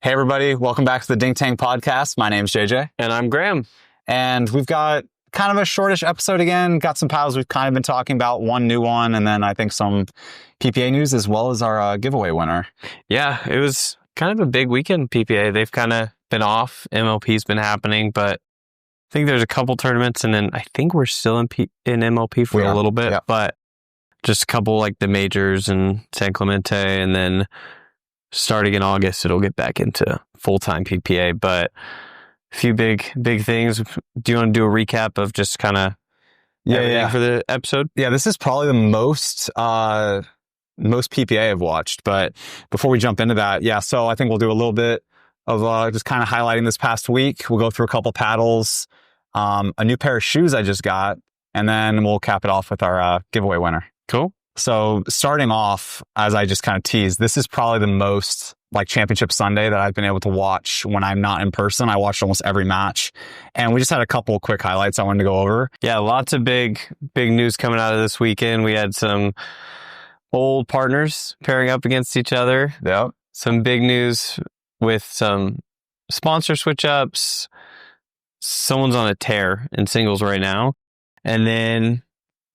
Hey everybody, welcome back to the Dink podcast. My name's JJ. And I'm Graham. And we've got kind of a shortish episode again. Got some paddles we've kind of been talking about, one new one, and then I think some PPA news as well as our giveaway winner. Yeah, it was kind of a big weekend, PPA. They've kind of been off. MLP's been happening, but I think there's a couple tournaments, and then I think we're still in MLP for a little bit, but just a couple like the majors and San Clemente, and then starting in August, it'll get back into full-time PPA, but a few big things. Do you want to do a recap of just kind of everything for the episode? Yeah, this is probably the most PPA I've watched, but before we jump into that, so I think we'll do a little bit of just kind of highlighting this past week. We'll go through a couple paddles, a new pair of shoes I just got, and then we'll cap it off with our giveaway winner. Cool. So starting off, as I just kind of teased, this is probably the most like Championship Sunday that I've been able to watch when I'm not in person. I watched almost every match, and we just had a couple quick highlights I wanted to go over. Yeah, lots of big news coming out of this weekend. We had some old partners pairing up against each other. Yep. Some big news with some sponsor switch ups. Someone's on a tear in singles right now, and then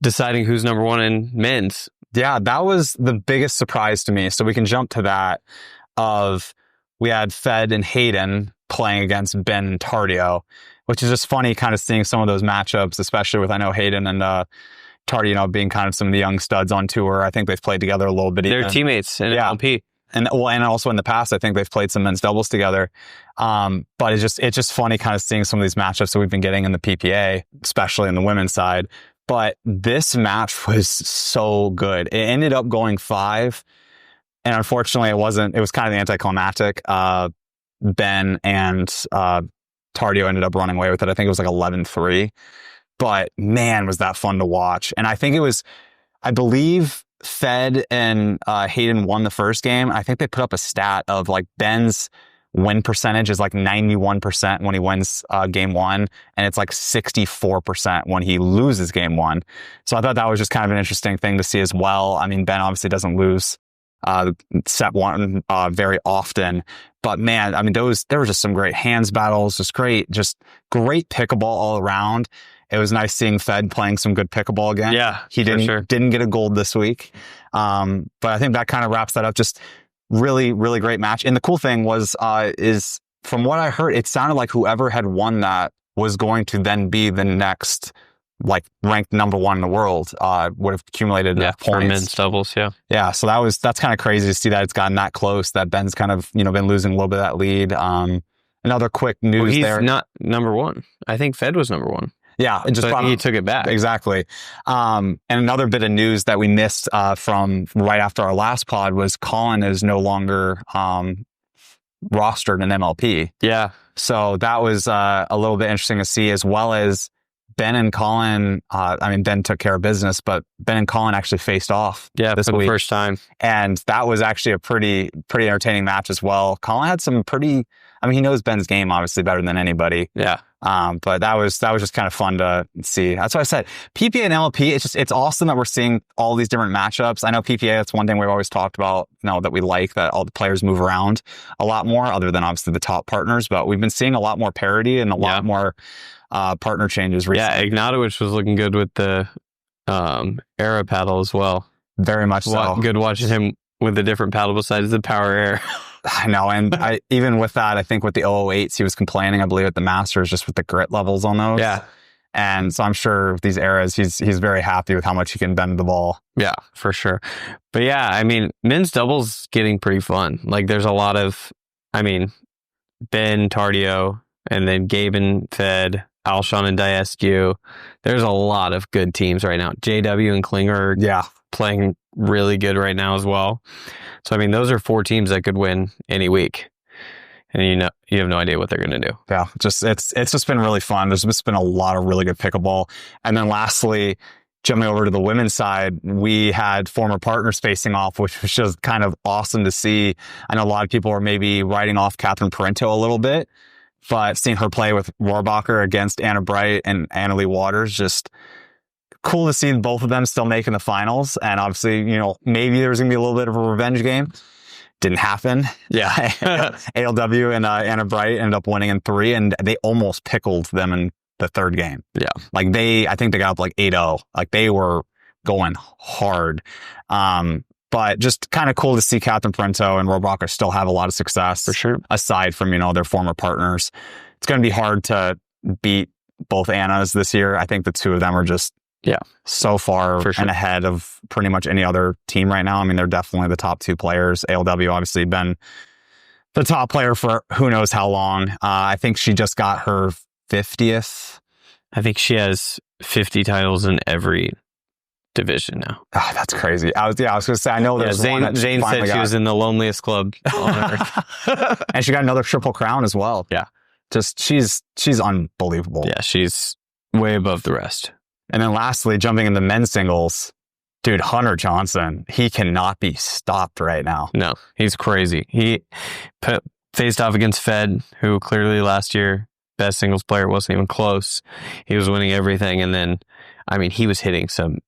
deciding who's number one in men's. Yeah, that was the biggest surprise to me. So we can jump to that we had Fed and Hayden playing against Ben and Tardio, which is just funny kind of seeing some of those matchups, especially with, I know Hayden and Tardio being kind of some of the young studs on tour. I think they've played together a little bit. They're teammates in LP. And also in the past, I think they've played some men's doubles together. But it's just funny kind of seeing some of these matchups that we've been getting in the PPA, especially in the women's side. But this match was so good. It ended up going 5. And unfortunately, it was kind of anticlimactic. Ben and Tardio ended up running away with it. I think it was like 11-3. But man, was that fun to watch. And I think I believe Fed and Hayden won the first game. I think they put up a stat of like Ben's win percentage is like 91% when he wins game 1, and it's like 64% when he loses game 1. So I thought that was just kind of an interesting thing to see as well. I mean, Ben obviously doesn't lose set 1 very often, but man, I mean, there were just some great hands battles, just great pickleball all around. It was nice seeing Fed playing some good pickleball again. Yeah, he didn't get a gold this week, but I think that kind of wraps that up. Just really, really great match. And the cool thing was, is from what I heard, it sounded like whoever had won that was going to then be the next, like, ranked number 1 in the world, would have accumulated points. For men's doubles, Yeah, so that's kind of crazy to see that it's gotten that close, that Ben's kind of, been losing a little bit of that lead. Another quick news he's there. He's not number 1. I think Fed was number 1. Yeah, it just he took it back. Exactly. And another bit of news that we missed from right after our last pod was Colin is no longer rostered in MLP. Yeah. So that was a little bit interesting to see, as well as Ben and Colin. Ben took care of business, but Ben and Colin actually faced off this for week. The first time. And that was actually a pretty entertaining match as well. Colin had some he knows Ben's game obviously better than anybody. Yeah. But that was just kind of fun to see. That's why I said PPA and LP. It's awesome that we're seeing all these different matchups. I know PPA, that's one thing we've always talked about, that we like, that all the players move around a lot more, other than obviously the top partners. But we've been seeing a lot more parity and a lot more partner changes recently. Yeah, Ignatowicz was looking good with the Era paddle as well. Very much so. Good watching him with a different paddle besides the Power Air. I know, and even with that, I think with the 008s, he was complaining, I believe, at the Masters, just with the grit levels on those. Yeah. And so I'm sure these Eras, he's very happy with how much he can bend the ball. Yeah, for sure. But yeah, I mean, men's doubles getting pretty fun. Like, there's a lot of, Ben, Tardio, and then Gabe and Fed, Alshon and Diescu. There's a lot of good teams right now. JW and Klinger are playing really good right now as well. So, those are 4 teams that could win any week. And you have no idea what they're going to do. Yeah, it's just been really fun. There's just been a lot of really good pickleball. And then lastly, jumping over to the women's side, we had former partners facing off, which was just kind of awesome to see. I know a lot of people are maybe writing off Catherine Parento a little bit, but seeing her play with Rohrbacher against Anna Bright and Annalie Waters, just cool to see both of them still making the finals. And obviously, maybe there's going to be a little bit of a revenge game. didn't happen. Yeah. ALW and Anna Bright ended up winning in 3, and they almost pickled them in the 3rd game. Yeah. Like I think they got up like 8-0. Like they were going hard. But just kind of cool to see Catherine Parento and Rohrabacher still have a lot of success. For sure. Aside from, their former partners. It's going to be hard to beat both Annas this year. I think the two of them are just so far and ahead of pretty much any other team right now. I mean, they're definitely the top 2 players. ALW obviously been the top player for who knows how long. I think she just got her 50th. I think she has 50 titles in every division now. Oh, that's crazy. I was going to say, I know there's Zane said she was in the loneliest club on earth. And she got another Triple Crown as well. Yeah. Just, she's unbelievable. Yeah, she's way above the rest. And then lastly, jumping in the men's singles, dude, Hunter Johnson, he cannot be stopped right now. No, he's crazy. He faced off against Fed, who clearly last year, best singles player, wasn't even close. He was winning everything. And then, I mean, he was hitting some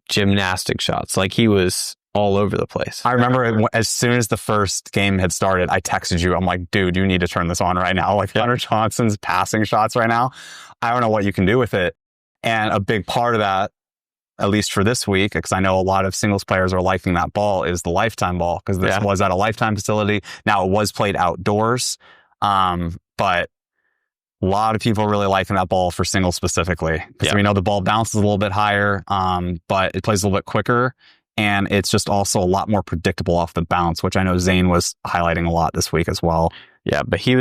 gymnastic shots. Like he was all over the place. I remember as soon as the first game had started, I texted you. I'm like, dude, you need to turn this on right now. Like Hunter Johnson's passing shots right now. I don't know what you can do with it. And a big part of that, at least for this week, because I know a lot of singles players are liking that ball, is the Lifetime ball, because this was at a Lifetime facility. Now, it was played outdoors, but a lot of people really liking that ball for singles specifically. Because we know the ball bounces a little bit higher, but it plays a little bit quicker. And it's just also a lot more predictable off the bounce, which I know Zane was highlighting a lot this week as well. Yeah, but he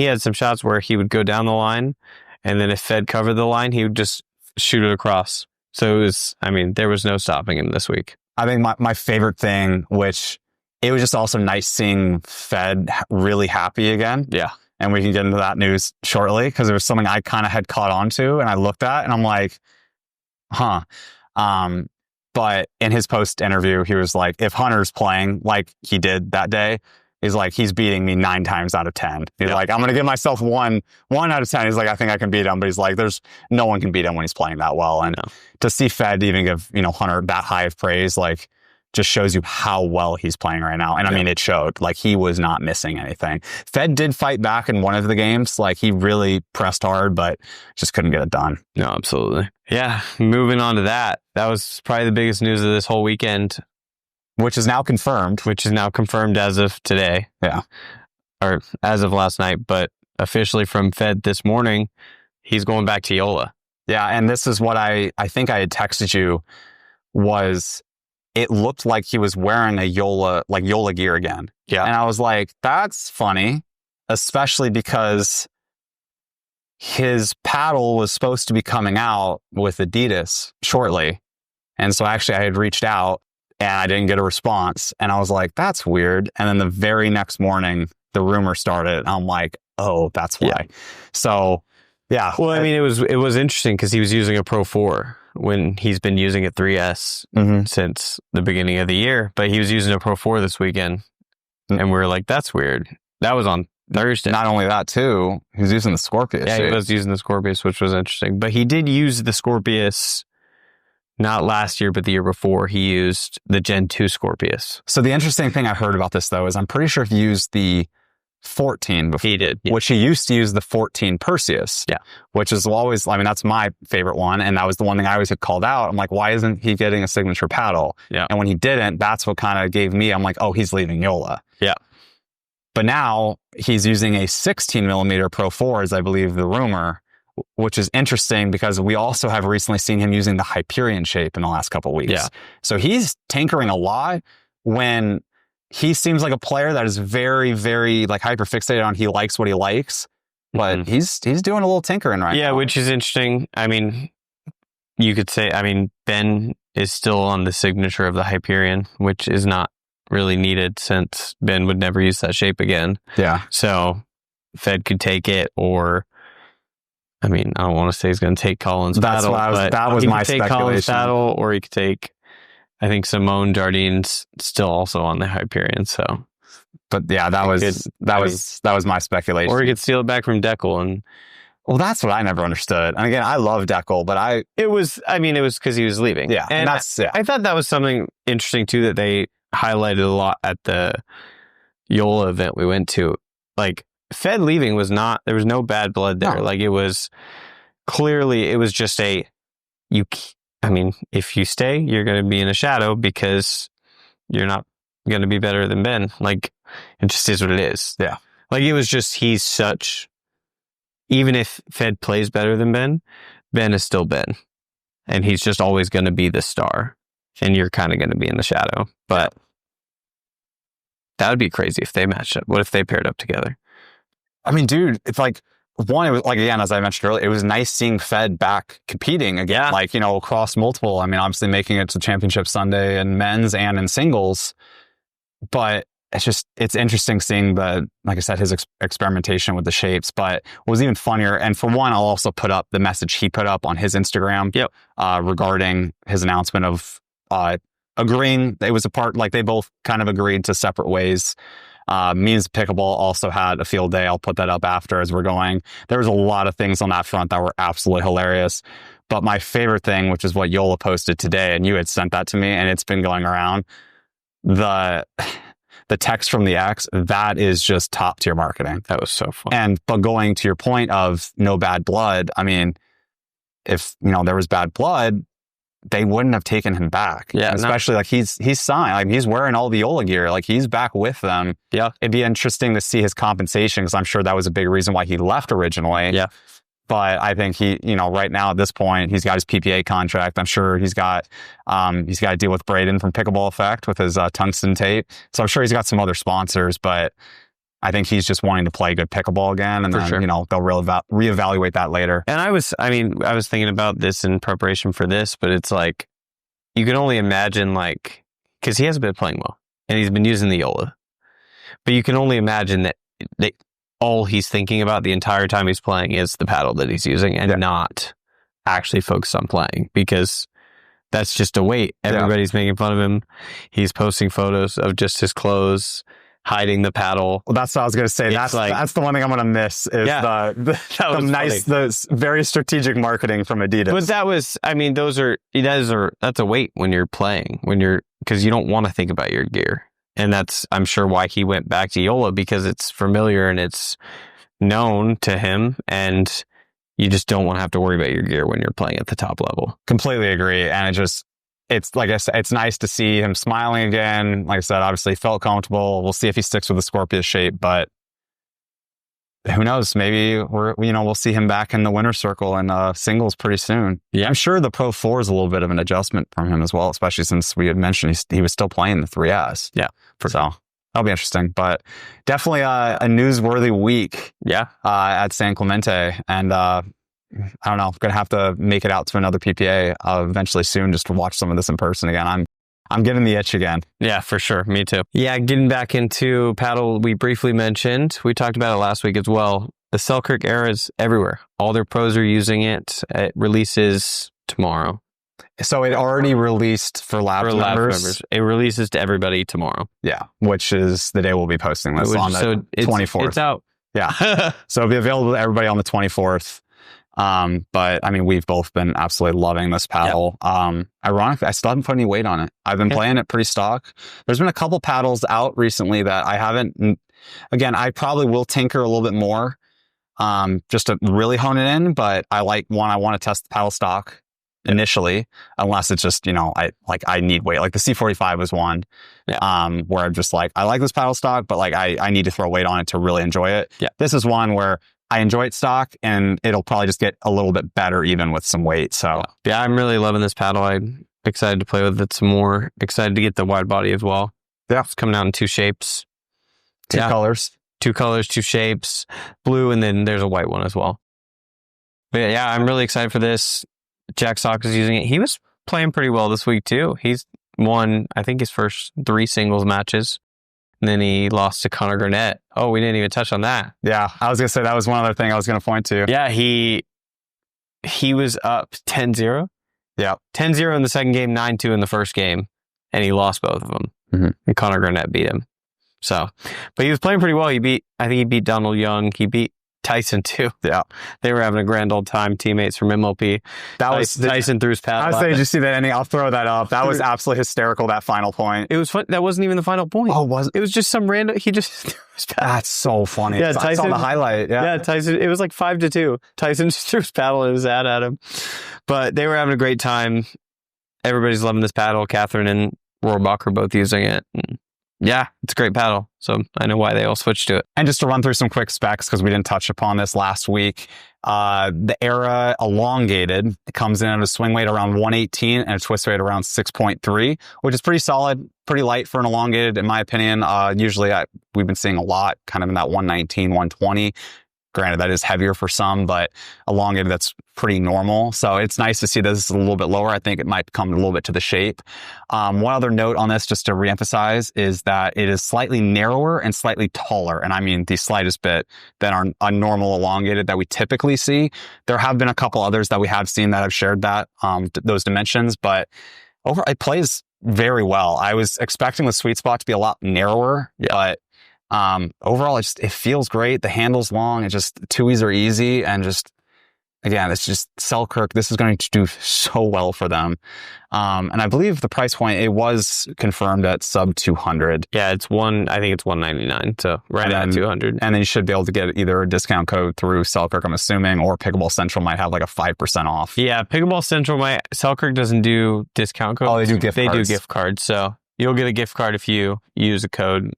had some shots where he would go down the line, and then if Fed covered the line, he would just shoot it across. So it was, there was no stopping him this week. I think my favorite thing, which it was just also nice seeing Fed really happy again. Yeah. And we can get into that news shortly, because there was something I kind of had caught on to and I looked at and I'm like, huh. But in his post interview, he was like, if Hunter's playing like he did that day, he's like, he's beating me 9 times out of 10. He's like, I'm going to give myself one out of 10. He's like, I think I can beat him. But he's like, there's no one can beat him when he's playing that well. And to see Fed even give, Hunter that high of praise, like, just shows you how well he's playing right now. And I mean, it showed. Like, he was not missing anything. Fed did fight back in one of the games. Like, he really pressed hard, but just couldn't get it done. No, absolutely. Yeah. Moving on to that. That was probably the biggest news of this whole weekend. Which is now confirmed. As of today. Yeah. Or as of last night, but officially from Fed this morning, he's going back to Yola. Yeah, and this is what I think I had texted you, was it looked like he was wearing a Yola gear again. Yeah. And I was like, that's funny, especially because his paddle was supposed to be coming out with Adidas shortly. And so actually I had reached out and I didn't get a response. And I was like, that's weird. And then the very next morning, the rumor started. And I'm like, oh, that's why. Yeah. So, yeah. Well, I mean, it was interesting because he was using a Pro 4 when he's been using a 3S since the beginning of the year. But he was using a Pro 4 this weekend. And we were like, that's weird. That was on Thursday. Not only that, too, he was using the Scorpius. Yeah, he was using the Scorpius, which was interesting. But he did use the Scorpius... not last year, but the year before, he used the Gen 2 Scorpius. So the interesting thing I heard about this, though, is I'm pretty sure he used the 14 before. He did. Yeah. Which he used to use the 14 Perseus. Yeah. Which is always, that's my favorite one. And that was the one thing I always had called out. I'm like, why isn't he getting a signature paddle? Yeah. And when he didn't, that's what kind of gave me, I'm like, oh, he's leaving Yola. Yeah. But now he's using a 16 millimeter Pro 4, as I believe the rumor, which is interesting because we also have recently seen him using the Hyperion shape in the last couple of weeks. Yeah. So he's tinkering a lot when he seems like a player that is very, very hyper fixated on he likes what he likes, but he's doing a little tinkering right now. Yeah, which is interesting. I mean, you could say, Ben is still on the signature of the Hyperion, which is not really needed since Ben would never use that shape again. Yeah. So Fed could take it, or I don't want to say he's going to take Colin's paddle, but that was my speculation. Take Colin's paddle, or he could take, I think Simone Jardine's still also on the Hyperion. So, but yeah, that was my speculation. Or he could steal it back from Deckel, and well, that's what I never understood. And again, I love Deckel, but it was because he was leaving. Yeah, and I thought that was something interesting too that they highlighted a lot at the Yola event we went to, like, Fed leaving was not, there was no bad blood there. No. Like, it was clearly, it was just if you stay, you're going to be in a shadow because you're not going to be better than Ben. Like, it just is what it is. Yeah. Like, it was just, even if Fed plays better than Ben, Ben is still Ben. And he's just always going to be the star. And you're kind of going to be in the shadow. But that would be crazy if they matched up. What if they paired up together? I mean, dude, it's like, one, it was like, again, as I mentioned earlier, it was nice seeing Fed back competing again, Yeah. like, across multiple. I mean, obviously making it to Championship Sunday in men's and in singles. But it's interesting seeing like I said, his experimentation with the shapes. But what was even funnier, and for one, I'll also put up the message he put up on his Instagram regarding his announcement of agreeing. It was a part, like they both kind of agreed to separate ways. Means Pickleball also had a field day. I'll put that up after as we're going. There was a lot of things on that front that were absolutely hilarious. But my favorite thing, which is what Yola posted today, and you had sent that to me, and it's been going around, the text from the X, that is just top tier marketing. That was so fun. But going to your point of no bad blood, I mean, if there was bad blood, they wouldn't have taken him back. Yeah, especially like he's signed, like he's wearing all the Yola gear, like he's back with them. Yeah, it'd be interesting to see his compensation, because I'm sure that was a big reason why he left originally. Yeah, but I think he, right now at this point, he's got his PPA contract. I'm sure he's got to deal with Braden from Pickleball Effect with his tungsten tape. So I'm sure he's got some other sponsors, but I think he's just wanting to play good pickleball again, and then, they'll reevaluate that later. And I was thinking about this in preparation for this, but it's like, you can only imagine, like, because he hasn't been playing well, and he's been using the Yola, but you can only imagine that all he's thinking about the entire time he's playing is the paddle that he's using, and not actually focused on playing, because that's just a weight. Everybody's making fun of him. He's posting photos of just his clothes, hiding the paddle. Well, that's what I was going to say. That's the one thing I'm going to miss is the very strategic marketing from Adidas. But that was, I mean, that's a weight when you're playing, because you don't want to think about your gear. And that's, I'm sure, why he went back to Yola, because it's familiar and it's known to him, and you just don't want to have to worry about your gear when you're playing at the top level. Completely agree. And it's like I said, it's nice to see him smiling again. Like I said, obviously felt comfortable. We'll see if he sticks with the Scorpius shape, but who knows? Maybe we'll see him back in the winner's circle and singles pretty soon. Yeah, I'm sure the Pro 4 is a little bit of an adjustment from him as well, especially since we had mentioned he was still playing the 3S. Yeah, so that'll be interesting. But definitely a newsworthy week. Yeah, at San Clemente, and I don't know. I'm gonna have to make it out to another PPA eventually soon, just to watch some of this in person again. I'm getting the itch again. Yeah, for sure. Me too. Yeah, getting back into paddle, we briefly mentioned. We talked about it last week as well. The SLK Era is everywhere. All their pros are using it. It releases tomorrow. So it already released for Labs members. It releases to everybody tomorrow. Yeah, which is the day we'll be posting this on the 24th. It's out. Yeah. So it'll be available to everybody on the 24th. But I mean, we've both been absolutely loving this paddle. Yep. Ironically, I still haven't put any weight on it. I've been playing it pretty stock. There's been a couple paddles out recently that I haven't. Again, I probably will tinker a little bit more, just to really hone it in. But I want to test the paddle stock initially, unless it's just, I need weight. Like the C45 was one, where I'm just like, I like this paddle stock, but like I need to throw weight on it to really enjoy it. Yeah. This is one where I enjoy it stock, and it'll probably just get a little bit better even with some weight. So yeah, I'm really loving this paddle. I'm excited to play with it some more. Excited to get the wide body as well. Yeah, it's coming out in two shapes, two colors, two shapes, blue, and then there's a white one as well. But yeah, I'm really excited for this. Jack Sock is using it. He was playing pretty well this week too. He's won, I think, his first 3 singles matches. And then he lost to Connor Garnett. Oh, we didn't even touch on that. Yeah, I was going to say that was one other thing I was going to point to. Yeah, he was up 10-0. Yeah. 10-0 in the second game, 9-2 in the first game. And he lost both of them. Mm-hmm. And Connor Garnett beat him. So, but he was playing pretty well. I think he beat Donald Young. He beat Tyson too. Yeah. They were having a grand old time, teammates from MLP. Tyson threw his paddle. I was saying, did you see that ending? I'll throw that up. That was absolutely hysterical, that final point. It was fun. That wasn't even the final point. Oh, was it? It was just some random, he just threw his paddle. That's so funny. Yeah, I saw the highlight. Yeah, Tyson, it was like 5-2. Tyson just threw his paddle and his hat at him. But they were having a great time. Everybody's loving this paddle. Catherine and Rohrbach are both using it. And yeah, it's a great paddle. So I know why they all switched to it. And just to run through some quick specs, because we didn't touch upon this last week, the Era elongated, it comes in at a swing weight around 118 and a twist weight around 6.3, which is pretty solid, pretty light for an elongated, in my opinion. Usually we've been seeing a lot kind of in that 119, 120. Granted, that is heavier for some, but elongated, that's pretty normal. So it's nice to see this a little bit lower. I think it might come a little bit to the shape. One other note on this, just to reemphasize, is that it is slightly narrower and slightly taller. And I mean the slightest bit than our normal elongated that we typically see. There have been a couple others that we have seen that have shared that, those dimensions, but overall it plays very well. I was expecting the sweet spot to be a lot narrower, but overall it feels great. The handle's long. It just, TUIs are easy, and just, again, it's just Selkirk. This is going to do so well for them. And I believe the price point, it was confirmed at sub 200. Yeah, I think it's 199. So right at 200. And then you should be able to get either a discount code through Selkirk, I'm assuming, or Pickleball Central might have like a 5% off. Yeah, Pickleball Central Selkirk doesn't do discount codes. Oh, they do gift cards. They do gift cards. So you'll get a gift card if you use a code.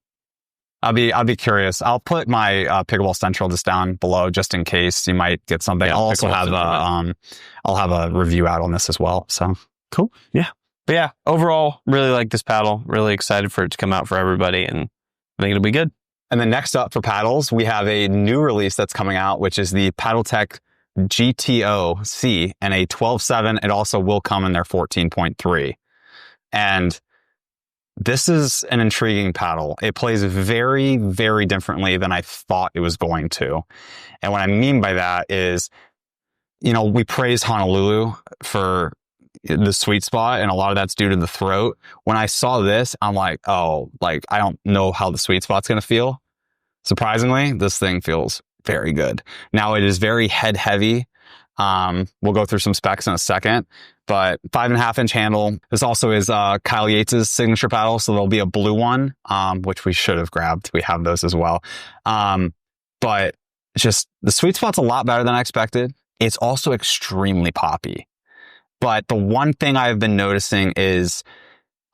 I'll be curious. I'll put my Pickleball Central just down below, just in case you might get something. Yeah, I'll also have I'll have a review out on this as well. So cool. Yeah. But yeah, overall, really like this paddle. Really excited for it to come out for everybody, and I think it'll be good. And then next up for paddles, we have a new release that's coming out, which is the Paddletek GTO-C and a 12.7. It also will come in their 14.3. And this is an intriguing paddle. It plays very, very differently than I thought it was going to. And what I mean by that is, we praise Honolulu for the sweet spot, and a lot of that's due to the throat. When I saw this, I'm like, I don't know how the sweet spot's going to feel. Surprisingly, this thing feels very good. Now, it is very head heavy. We'll go through some specs in a second, but 5.5-inch handle. This also is Kyle Yates' signature paddle, so there'll be a blue one, which we should have grabbed. We have those as well. But just the sweet spot's a lot better than I expected. It's also extremely poppy. But the one thing I've been noticing is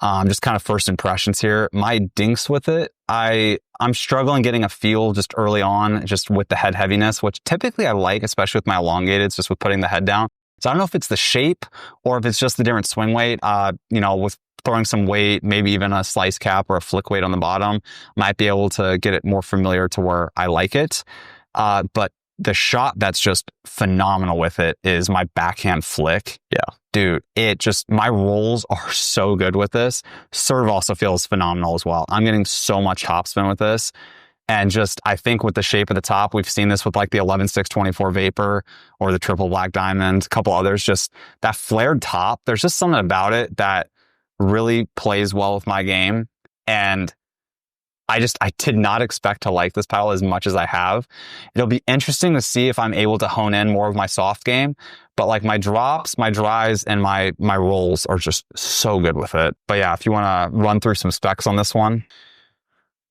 just kind of first impressions here. My dinks with it, I'm struggling getting a feel just early on, just with the head heaviness, which typically I like, especially with my elongateds, just with putting the head down. So I don't know if it's the shape or if it's just the different swing weight. With throwing some weight, maybe even a slice cap or a flick weight on the bottom, might be able to get it more familiar to where I like it. But the shot that's just phenomenal with it is my backhand flick. Yeah. Dude, my rolls are so good with this. Serve also feels phenomenal as well. I'm getting so much topspin with this. And I think with the shape of the top, we've seen this with like the 11.624 Vapor or the Triple Black Diamond, a couple others, just that flared top. There's just something about it that really plays well with my game. And I did not expect to like this paddle as much as I have. It'll be interesting to see if I'm able to hone in more of my soft game, but like my drops, my drives, and my rolls are just so good with it. But yeah, if you want to run through some specs on this one.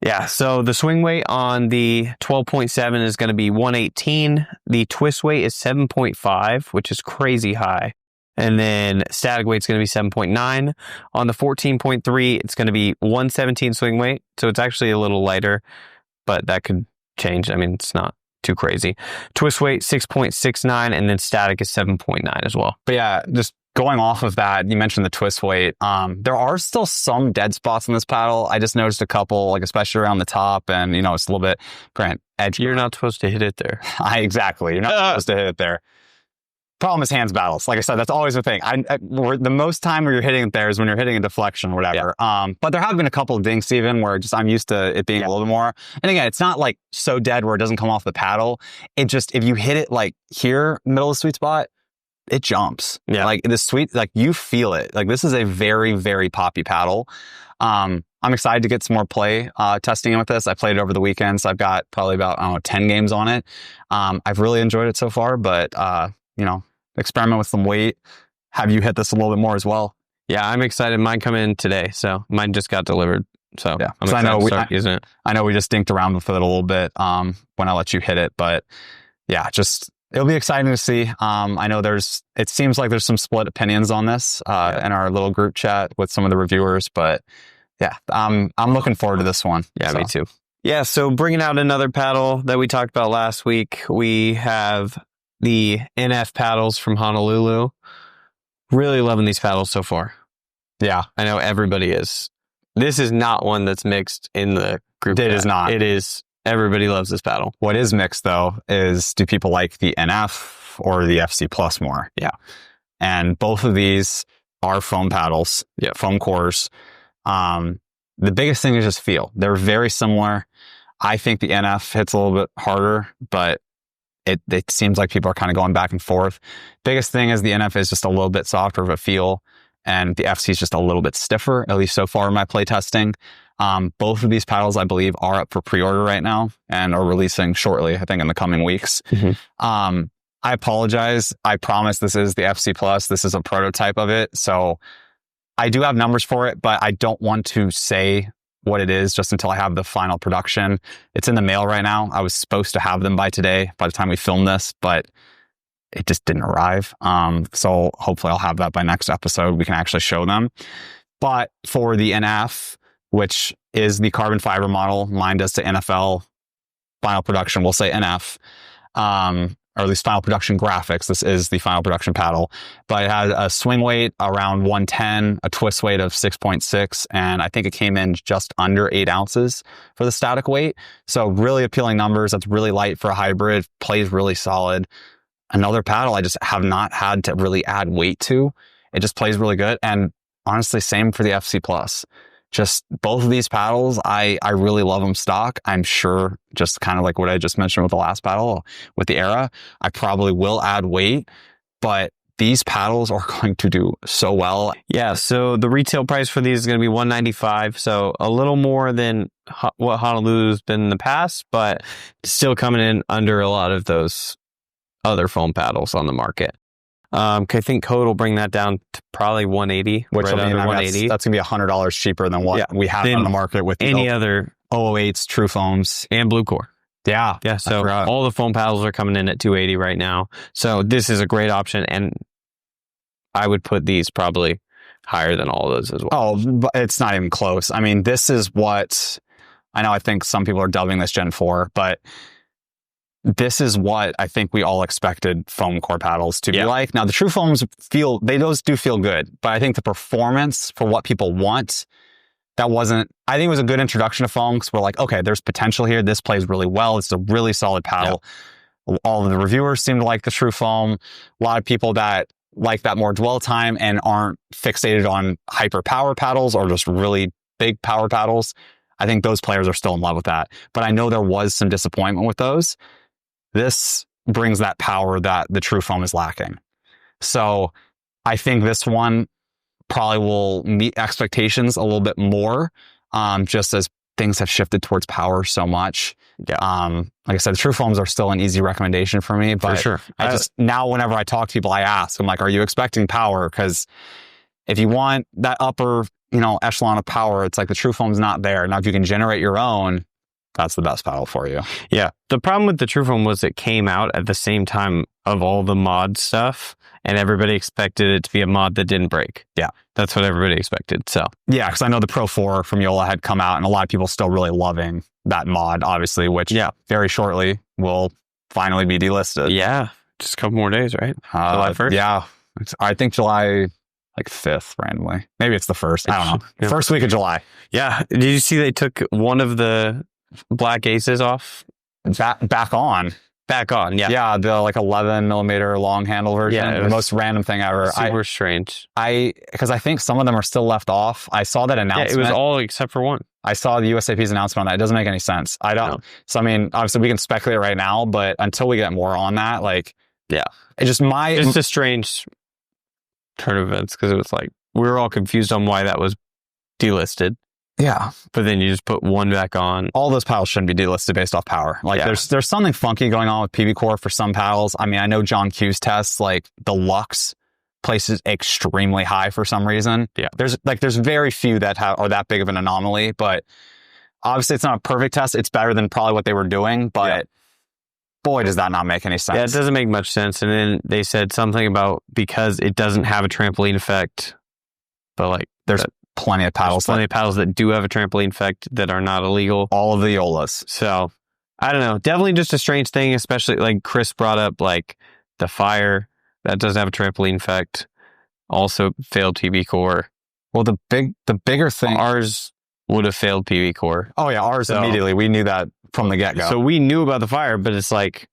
Yeah, so the swing weight on the 12.7 is going to be 118. The twist weight is 7.5, which is crazy high. And then static weight's going to be 7.9. On the 14.3, it's going to be 117 swing weight. So it's actually a little lighter, but that could change. I mean, it's not too crazy. Twist weight, 6.69, and then static is 7.9 as well. But yeah, just going off of that, you mentioned the twist weight. There are still some dead spots in this paddle. I just noticed a couple, like especially around the top, and it's a little bit edgy. You're not supposed to hit it there. Exactly. You're not supposed to hit it there. Problem is hands battles. Like I said, that's always a thing. The most time where you're hitting it there is when you're hitting a deflection or whatever. Yeah. But there have been a couple of dinks even where I'm used to it being a little bit more. And again, it's not like so dead where it doesn't come off the paddle. It just, if you hit it like here, middle of the sweet spot, it jumps. Yeah. Like the sweet, like you feel it. Like this is a very, very poppy paddle. I'm excited to get some more play testing in with this. I played it over the weekend, so I've got probably about, I don't know, 10 games on it. I've really enjoyed it so far, but, experiment with some weight. Have you hit this a little bit more as well? Yeah, I'm excited. Mine come in today, so mine just got delivered. So yeah, I'm excited to start using it. I know we just dinked around with it a little bit when I let you hit it, but yeah, it'll be exciting to see. I know it seems like there's some split opinions on this in our little group chat with some of the reviewers, but yeah, I'm looking forward to this one. Yeah, me too. Yeah, so bringing out another paddle that we talked about last week, we have the NF paddles from Honolulu. Really loving these paddles so far. Yeah. I know everybody is. This is not one that's mixed in the group. It is not. It is. Everybody loves this paddle. What is mixed, though, is do people like the NF or the FC Plus more? Yeah. And both of these are foam paddles, foam cores. The biggest thing is just feel. They're very similar. I think the NF hits a little bit harder, but it seems like people are kind of going back and forth. Biggest thing is the NF is just a little bit softer of a feel, and the FC is just a little bit stiffer, at least so far in my play testing. Both of these paddles, I believe, are up for pre-order right now and are releasing shortly, I think in the coming weeks. Mm-hmm. I apologize. I promise this is the FC Plus. This is a prototype of it. So I do have numbers for it, but I don't want to say what it is just until I have the final production. It's in the mail right now. I was supposed to have them by today, by the time we film this, but it just didn't arrive. So hopefully I'll have that by next episode. We can actually show them. But for the NF, which is the carbon fiber model, mine does to NFL final production, we'll say NF, or at least final production graphics. This is the final production paddle, but it had a swing weight around 110, a twist weight of 6.6, and I think it came in just under 8 ounces for the static weight. So really appealing numbers. That's really light for a hybrid, plays really solid. Another paddle I just have not had to really add weight to. It just plays really good. And honestly, same for the FC Plus. Just both of these paddles, I really love them stock. I'm sure, just kind of like what I just mentioned with the last paddle, with the Era, I probably will add weight, but these paddles are going to do so well. Yeah, so the retail price for these is going to be $195, so a little more than what Honolulu's been in the past, but still coming in under a lot of those other foam paddles on the market. I think code will bring that down to probably 180, which right under 180. That's going to be $100 cheaper than what we have on the market with any other 008s, True Foams, and Blue Core. Yeah. So all the foam paddles are coming in at 280 right now. So this is a great option, and I would put these probably higher than all of those as well. Oh, but it's not even close. I mean, this is what I know. I think some people are dubbing this Gen 4, but this is what I think we all expected foam core paddles to be like. Now, the True Foams those do feel good, but I think the performance for what people want, I think it was a good introduction to foam because we're like, okay, there's potential here. This plays really well. It's a really solid paddle. All of the reviewers seem to like the True Foam. A lot of people that like that more dwell time and aren't fixated on hyper power paddles or just really big power paddles. I think those players are still in love with that. But I know there was some disappointment with those. This brings that power that the True Foam is lacking. So I think this one probably will meet expectations a little bit more, just as things have shifted towards power so much. Yeah. Like I said, the True Foams are still an easy recommendation for me, but for sure. Now whenever I talk to people, I ask, I'm like, are you expecting power? Because if you want that upper, echelon of power, it's like the True Foam's not there. Now, if you can generate your own, that's the best paddle for you. Yeah. The problem with the True Foam was it came out at the same time of all the mod stuff, and everybody expected it to be a mod that didn't break. Yeah. That's what everybody expected. So yeah, because I know the Pro 4 from Yola had come out, and a lot of people still really loving that mod, obviously, which very shortly will finally be delisted. Yeah. Just a couple more days, right? July 1st? Yeah. I think July 5th randomly. Maybe it's the 1st. I don't know. Yeah. First week of July. Yeah. Did you see they took one of the black aces off? Back on. Yeah. Yeah. The 11 millimeter long handle version. Yeah, the most random thing ever. Super strange. Because I think some of them are still left off. I saw that announcement. Yeah, it was all except for one. I saw the USAP's announcement on that. It doesn't make any sense. I don't. No. So, I mean, obviously we can speculate right now, but until we get more on that, Yeah. It's just a strange turn of events because it was like, we were all confused on why that was delisted. Yeah. But then you just put one back on. All those paddles shouldn't be delisted based off power. Like there's something funky going on with PB Core for some paddles. I mean, I know John Q's tests, like the Lux places extremely high for some reason. Yeah. There's very few that are that big of an anomaly, but obviously it's not a perfect test. It's better than probably what they were doing, but boy, does that not make any sense. Yeah, it doesn't make much sense. And then they said something about because it doesn't have a trampoline effect, but like there's plenty of paddles that do have a trampoline effect that are not illegal. All of the Yolas. So I don't know. Definitely just a strange thing, especially like Chris brought up, like the Fire that doesn't have a trampoline effect. Also failed PB Core. Well, the bigger thing, ours would have failed PB Core. Oh yeah, ours immediately. We knew that from the get go. So we knew about the Fire, but it's like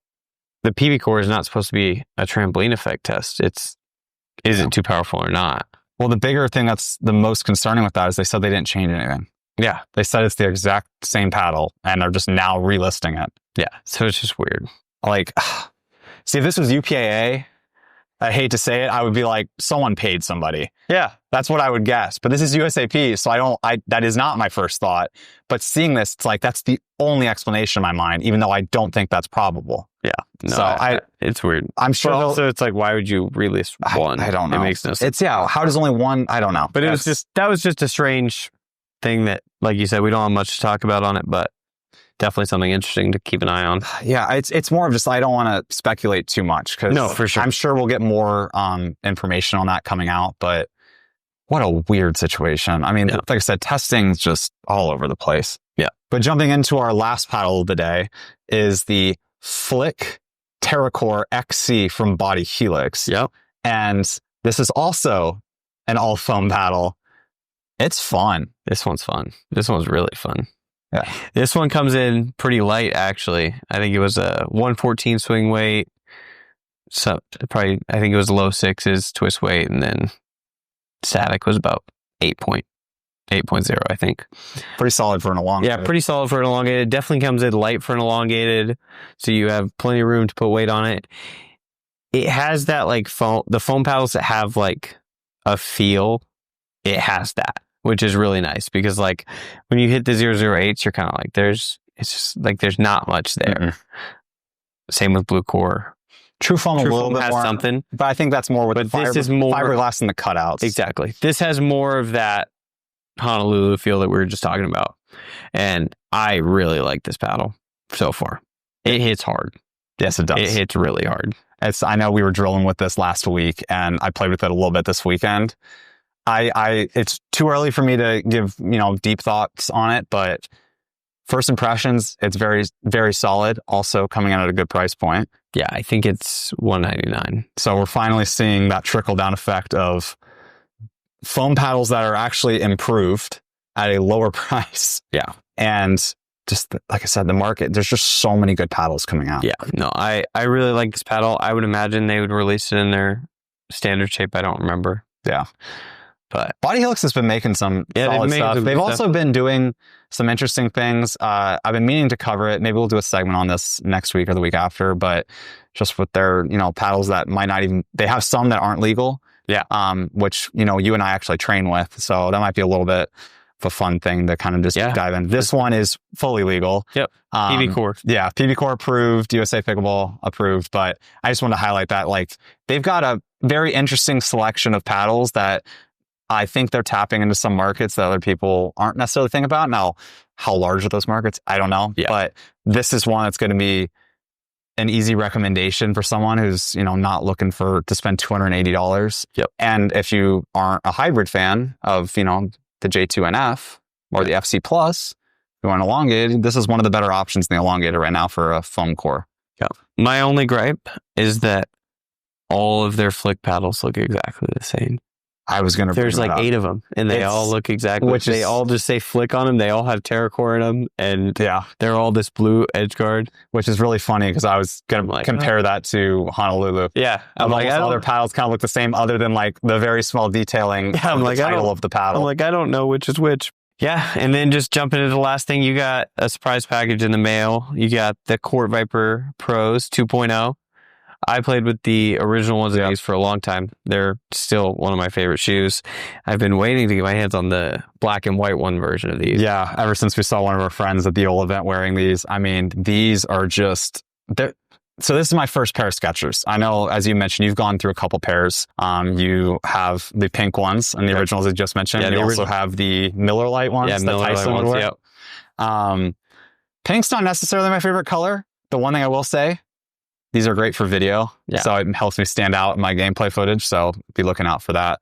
the PB Core is not supposed to be a trampoline effect test. Is it too powerful or not? Well, the bigger thing that's the most concerning with that is they said they didn't change anything. Yeah. They said it's the exact same paddle and they're just now relisting it. Yeah. So it's just weird. Like, see, if this was UPAA, I hate to say it, I would be like, someone paid somebody. Yeah. That's what I would guess. But this is USAP, so that is not my first thought. But seeing this, it's like, that's the only explanation in my mind, even though I don't think that's probable. Yeah. No, so it's weird. I'm sure. But also, it's like, why would you release one? I don't know. It makes no sense. How does only one? I don't know. But that was just a strange thing that, like you said, we don't have much to talk about on it, but definitely something interesting to keep an eye on. Yeah, it's more of just, I don't want to speculate too much because no, for sure. I'm sure we'll get more information on that coming out, but what a weird situation. I mean, like I said, testing's just all over the place. Yeah. But jumping into our last paddle of the day is the Flick Terracore XC from Body Helix. Yep. And this is also an all foam paddle. It's fun. This one's fun. This one's really fun. Yeah. This one comes in pretty light, actually. I think it was a 114 swing weight. So I think it was low sixes twist weight, and then static was about 8.0, I think. Pretty solid for an elongated. Yeah, pretty solid for an elongated. Definitely comes in light for an elongated, so you have plenty of room to put weight on it. It has that like the foam paddles that have like a feel. It has that, which is really nice because like when you hit the 008s, you're kind of like it's just like there's not much there. Mm-mm. Same with Blue Core. True foam a little bit has more, something, but I think that's more with this is more fiberglass and the cutouts. Exactly. This has more of that Honolulu feel that we were just talking about, and I really like this paddle so far. It hits hard. Yes, it does. It hits really hard. I know we were drilling with this last week, and I played with it a little bit this weekend. It's too early for me to give, deep thoughts on it, but first impressions, it's very, very solid. Also coming in at a good price point. Yeah, I think it's $199. So we're finally seeing that trickle down effect of foam paddles that are actually improved at a lower price. Yeah. And just like I said, the market, there's just so many good paddles coming out. Yeah. No, I really like this paddle. I would imagine they would release it in their standard shape. I don't remember. Yeah. But Body Helix has been making some solid stuff. They've also been doing some interesting things. I've been meaning to cover it. Maybe we'll do a segment on this next week or the week after, but just with their, paddles that might not even, they have some that aren't legal. Yeah. Which, you and I actually train with. So that might be a little bit of a fun thing to kind of just dive in. This one is fully legal. Yep. PB Core. Yeah. PB Core approved, USA Pickleball approved. But I just want to highlight that, like, they've got a very interesting selection of paddles that I think they're tapping into some markets that other people aren't necessarily thinking about. Now, how large are those markets? I don't know. Yeah. But this is one that's going to be an easy recommendation for someone who's, not looking to spend $280. Yep. And if you aren't a hybrid fan of, the J2NF or the FC Plus, you want elongated, this is one of the better options in the elongated right now for a foam core. Yeah. My only gripe is that all of their flick paddles look exactly the same. I was going to There's like 8 of them, and they all look exactly. They all just say Flick on them. They all have Terracore in them, and they're all this blue edge guard, which is really funny because I was going to compare that to Honolulu. Yeah, I'm like, other paddles kind of look the same, other than like the very small detailing. Yeah, I'm like, the title of the paddle. I'm like, I don't know which is which. Yeah, and then just jumping into the last thing, you got a surprise package in the mail. You got the Court Viper Pros 2.0. I played with the original ones of these for a long time. They're still one of my favorite shoes. I've been waiting to get my hands on the black and white one version of these. Yeah, ever since we saw one of our friends at the old event wearing these. I mean, these are just... So this is my first pair of Skechers. I know, as you mentioned, you've gone through a couple pairs. You have the pink ones and the originals I just mentioned. Yeah, you also have the Miller Lite ones that Tyson would wear. Yep. Pink's not necessarily my favorite color. The one thing I will say, these are great for video. Yeah. So it helps me stand out in my gameplay footage. So be looking out for that.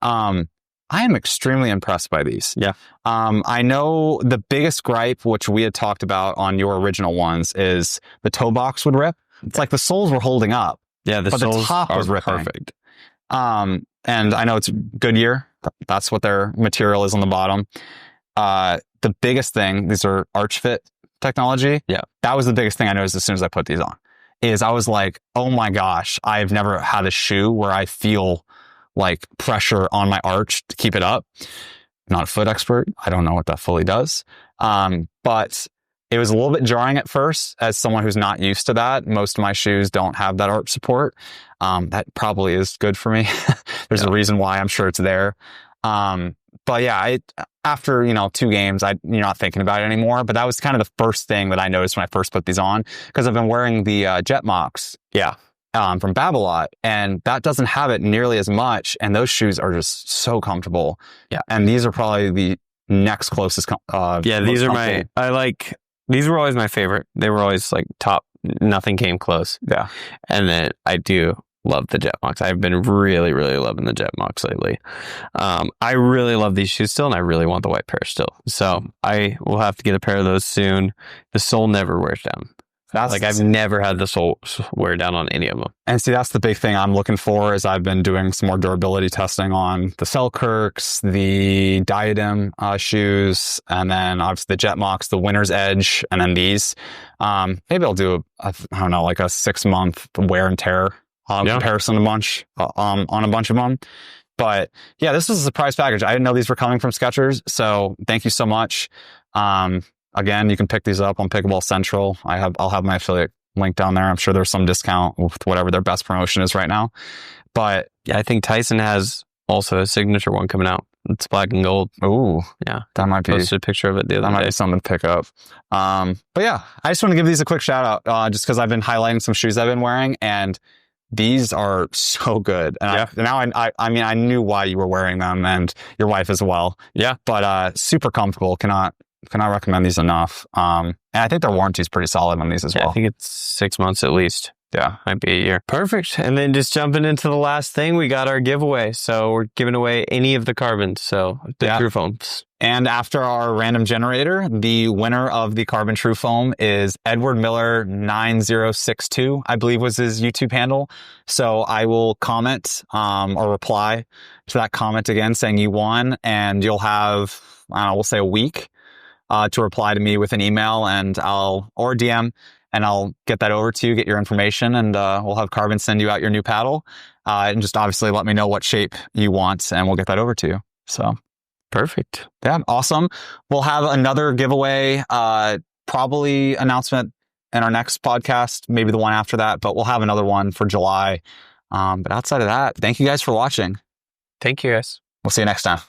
I am extremely impressed by these. Yeah. I know the biggest gripe, which we had talked about on your original ones, is the toe box would rip. It's like the soles were holding up. Yeah, but the top was ripping. Perfect. And I know it's Goodyear. That's what their material is on the bottom. The biggest thing, these are arch fit technology. Yeah. That was the biggest thing I noticed as soon as I put these on, is I was like, oh my gosh, I've never had a shoe where I feel like pressure on my arch to keep it up. Not a foot expert. I don't know what that fully does. But it was a little bit jarring at first as someone who's not used to that. Most of my shoes don't have that arch support. That probably is good for me. There's a reason why. I'm sure it's there. But yeah, after, 2 games, you're not thinking about it anymore. But that was kind of the first thing that I noticed when I first put these on, because I've been wearing the Jet Mocs. Yeah. From Babolat, and that doesn't have it nearly as much. And those shoes are just so comfortable. Yeah. And these are probably the next closest. These are these were always my favorite. They were always like top. Nothing came close. Yeah. And then I do love the Jet Mocs. I've been really, really loving the Jet Mocs lately. I really love these shoes still, and I really want the white pair still. So I will have to get a pair of those soon. The sole never wears down. I've never had the sole wear down on any of them. And see, that's the big thing I'm looking for, is I've been doing some more durability testing on the Selkirks, the Diadem shoes, and then obviously the Jet Mocs, the Winner's Edge, and then these. Maybe I'll do a 6-month wear and tear comparison on a bunch of them. But yeah, this was a surprise package. I didn't know these were coming from Skechers, so thank you so much. Again, you can pick these up on Pickleball Central. I'll have my affiliate link down there. I'm sure there's some discount with whatever their best promotion is right now. But yeah, I think Tyson has also a signature one coming out. It's black and gold. Ooh, yeah, that might be. Posted a picture of it the other day. That might be something to pick up. But yeah, I just want to give these a quick shout out, just because I've been highlighting some shoes I've been wearing, and these are so good. And I knew why you were wearing them, and your wife as well. Yeah, but super comfortable. Cannot recommend these enough. And I think their warranty is pretty solid on these as well. I think it's 6 months at least. Yeah, might be a year. Perfect. And then just jumping into the last thing, we got our giveaway. So we're giving away any of the carbons. So the True Foams. And after our random generator, the winner of the Carbon True Foam is Edward Miller 9062, I believe was his YouTube handle. So I will comment or reply to that comment again saying you won, and you'll have, we'll say a week to reply to me with an email or DM, and I'll get that over to you, get your information, and we'll have Carbon send you out your new paddle. And just obviously let me know what shape you want, and we'll get that over to you. So perfect. Yeah, awesome. We'll have another giveaway, probably announcement in our next podcast, maybe the one after that, but we'll have another one for July. But outside of that, thank you guys for watching. Thank you guys. We'll see you next time.